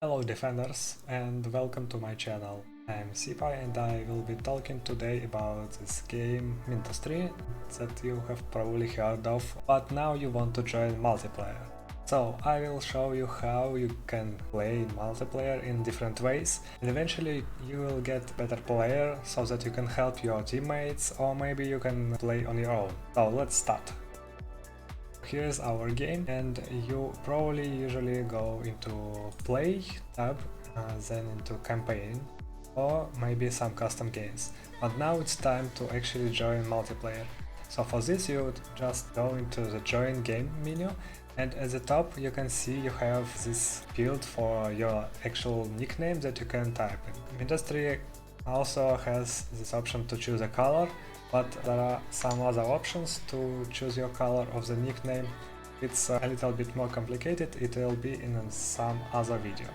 Hello defenders and welcome to my channel. I'm Sipai and I will be talking today about this game Mindustry that you have probably heard of, but now you want to join multiplayer. So I will show you how you can play multiplayer in different ways, and eventually you will get better player so that you can help your teammates, or maybe you can play on your own. So let's start. Here's our game, and you probably usually go into play tab, then into campaign, or maybe some custom games. But now it's time to actually join multiplayer. So for this you would just go into the join game menu, and at the top you can see you have this field for your actual nickname that you can type in. Mindustry also has this option to choose a color, but there are some other options to choose your color of the nickname. It's a little bit more complicated, it will be in some other video.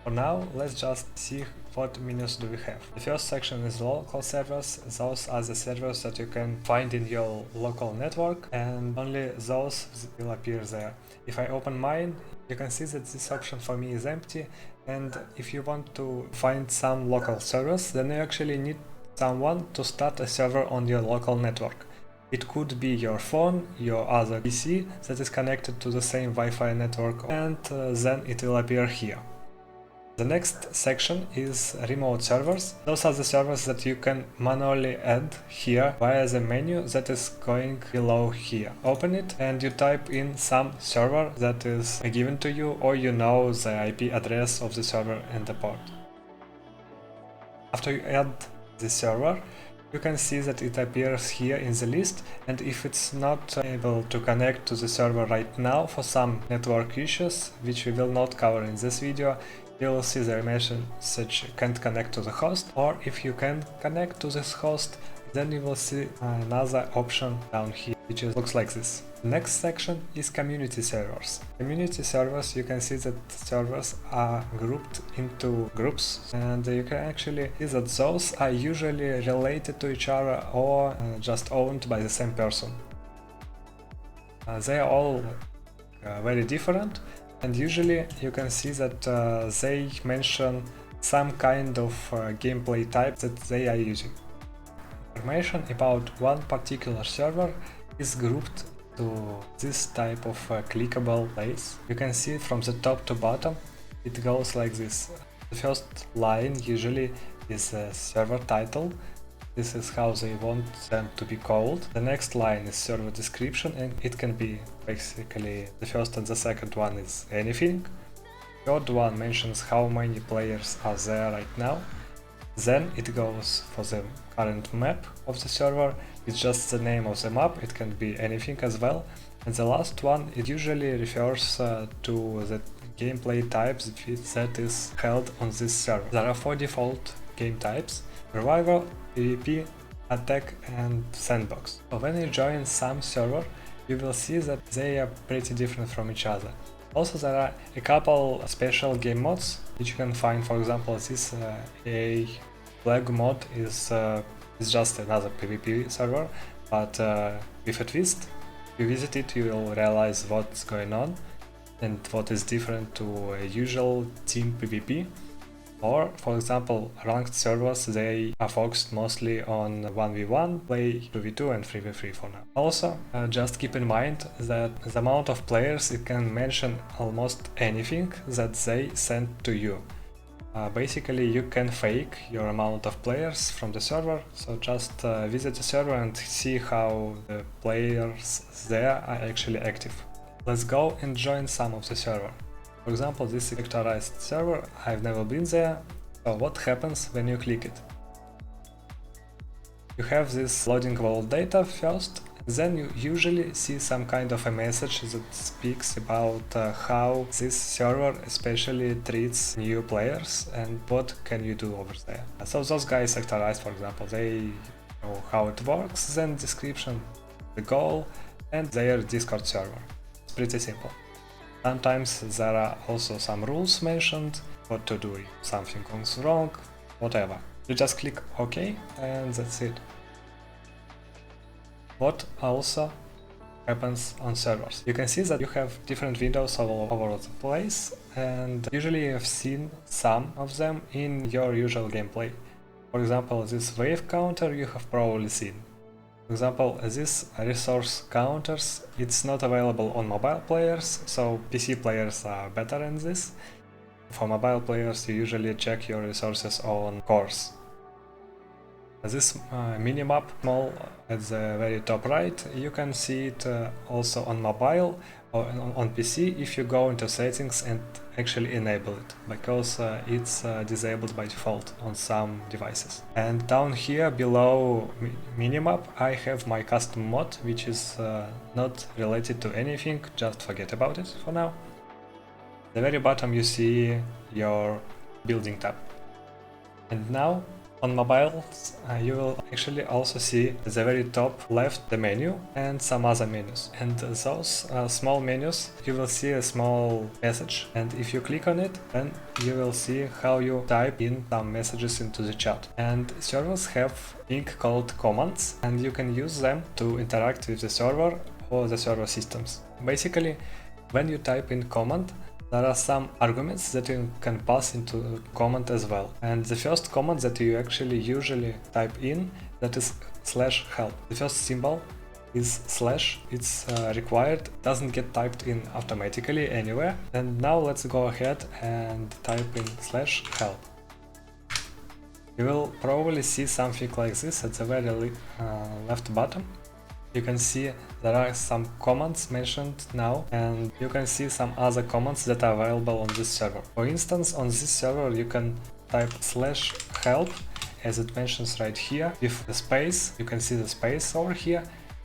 For now, let's just see what menus do we have. The first section is local servers. Those are the servers that you can find in your local network, and only those will appear there. If I open mine, you can see that this option for me is empty, and if you want to find some local servers, then you actually need someone to start a server on your local network. It could be your phone, your other PC that is connected to the same Wi-Fi network, and then it will appear here. The next section is remote servers. Those are the servers that you can manually add here via the menu that is going below here. Open it and you type in some server that is given to you, or you know the IP address of the server and the port. After you add the server, you can see that it appears here in the list, and if it's not able to connect to the server right now for some network issues, which we will not cover in this video, you will see the message can't connect to the host, or if you can connect to this host, then you will see another option down here, which looks like this. The next section is community servers. Community servers, you can see that servers are grouped into groups, and you can actually see that those are usually related to each other or just owned by the same person. They are all very different, and usually you can see that they mention some kind of gameplay type that they are using. Information about one particular server is grouped to this type of clickable place. You can see it from the top to bottom. It goes like this. The first line usually is a server title. This is how they want them to be called. The next line is server description, and it can be basically the first and the second one is anything. Third one mentions how many players are there right now. Then it goes for the current map of the server. It's just the name of the map, it can be anything as well. And the last one, it usually refers to the gameplay types that is held on this server. There are 4 default game types: Survival, PvP, Attack and Sandbox. So when you join some server, you will see that they are pretty different from each other. Also, there are a couple special game modes which you can find. For example, this a flag mod is just another PvP server, but with a twist. If you visit it, you will realize what's going on and what is different to a usual team PvP. Or, for example, ranked servers, they are focused mostly on 1v1, play 2v2 and 3v3 for now. Also, just keep in mind that the amount of players, it can mention almost anything that they send to you. Basically, you can fake your amount of players from the server, so just visit the server and see how the players there are actually active. Let's go and join some of the server. For example, this sectorized server, I've never been there, so what happens when you click it? You have this loading world data first, then you usually see some kind of a message that speaks about how this server especially treats new players and what can you do over there. So those guys sectorized, for example, they know how it works, then description, the goal, and their Discord server. It's pretty simple. Sometimes there are also some rules mentioned, what to do if something goes wrong, whatever. You just click OK and that's it. What also happens on servers. You can see that you have different windows all over the place, and usually you have seen some of them in your usual gameplay. For example, this wave counter you have probably seen. For example, this resource counters, it's not available on mobile players, so PC players are better in this. For mobile players, you usually check your resources on cores. This minimap small at the very top right, you can see it also on mobile or on PC if you go into settings and actually enable it, because it's disabled by default on some devices. And down here below minimap I have my custom mod, which is not related to anything, just forget about it for now. At the very bottom you see your building tab. And now on mobiles, you will actually also see at the very top left the menu and some other menus. And those small menus, you will see a small message, and if you click on it, then you will see how you type in some messages into the chat. And servers have thing called commands, and you can use them to interact with the server or the server systems. Basically, when you type in command, there are some arguments that you can pass into command as well. And the first command that you actually usually type in, that is /help. The first symbol is /, it's required, doesn't get typed in automatically anywhere. And now let's go ahead and type in /help. You will probably see something like this at the very left bottom. You can see there are some commands mentioned now, and you can see some other commands that are available on this server. For instance, on this server you can type /help, as it mentions right here, with the space, you can see the space over here,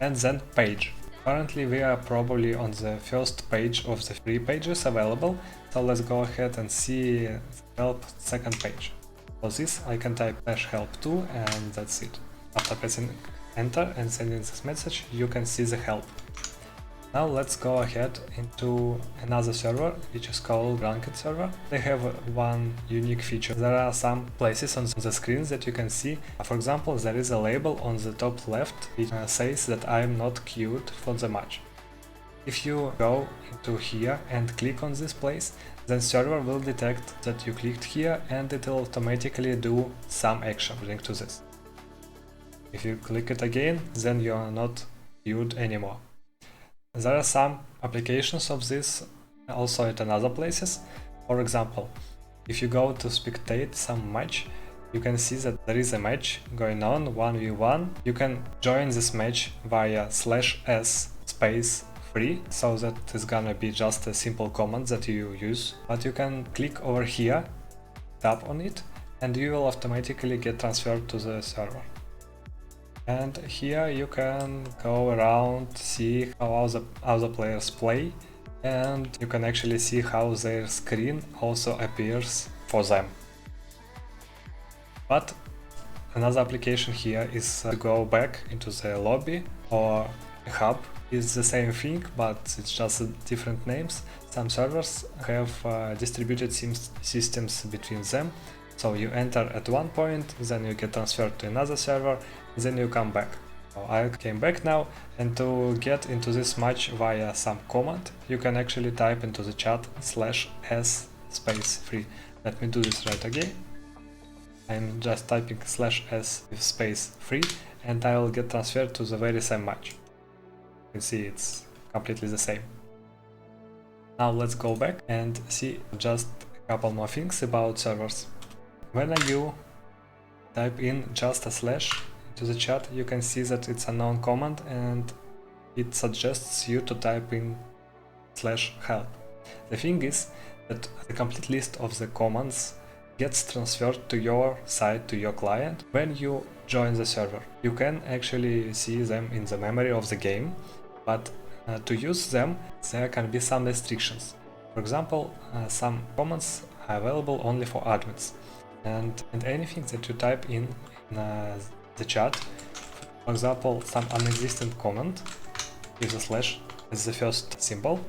and then page. Currently we are probably on the first page of the 3 pages available, so let's go ahead and see the help second page. For this I can type /help2 and that's it. After pressing enter and sending this message, you can see the help. Now let's go ahead into another server, which is called ranked server. They have one unique feature. There are some places on the screens that you can see. For example, there is a label on the top left which says that I am not queued for the match. If you go into here and click on this place, then server will detect that you clicked here and it will automatically do some action linked to this. If you click it again, then you are not queued anymore. There are some applications of this also at other places. For example, if you go to spectate some match, you can see that there is a match going on 1v1. You can join this match via /s space free, so that is gonna be just a simple command that you use. But you can click over here, tap on it, and you will automatically get transferred to the server. And here you can go around, see how other players play, and you can actually see how their screen also appears for them. But another application here is to go back into the lobby or a hub. It's the same thing, but it's just different names. Some servers have distributed systems between them. So you enter at one point, then you get transferred to another server, then you come back. So I came back now, and to get into this match via some command, you can actually type into the chat /s space free. Let me do this right again. I'm just typing /s with space free, and I will get transferred to the very same match. You can see it's completely the same. Now let's go back and see just a couple more things about servers. When you type in just a / into the chat, you can see that it's a known command and it suggests you to type in /help. The thing is that the complete list of the commands gets transferred to your side, to your client, when you join the server. You can actually see them in the memory of the game, but to use them, there can be some restrictions. For example, some commands are available only for admins. And anything that you type in the chat, for example, some unexistent command with a / as the first symbol,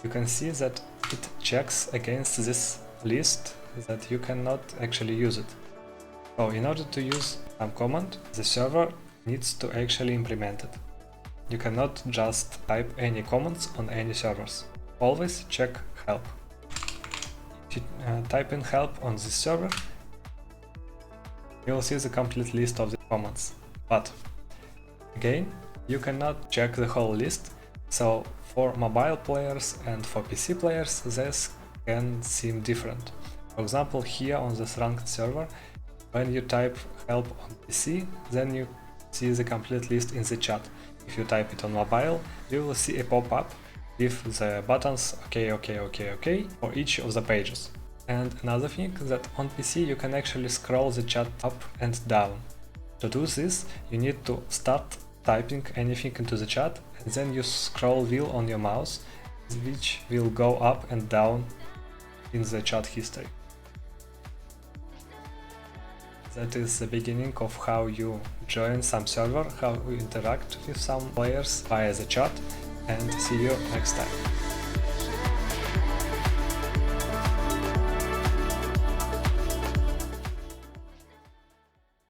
you can see that it checks against this list that you cannot actually use it. So in order to use some command, the server needs to actually implement it. you cannot just type any comments on any servers. Always check help. If you type in help on this server, you will see the complete list of the comments. But again, you cannot check the whole list, so for mobile players and for PC players this can seem different. For example, here on this ranked server, when you type help on PC, then you see the complete list in the chat. If you type it on mobile, you will see a pop-up with the buttons OK for each of the pages. And another thing, that on PC you can actually scroll the chat up and down. To do this, you need to start typing anything into the chat and then use scroll wheel on your mouse, which will go up and down in the chat history. That is the beginning of how you join some server, how you interact with some players via the chat, and see you next time.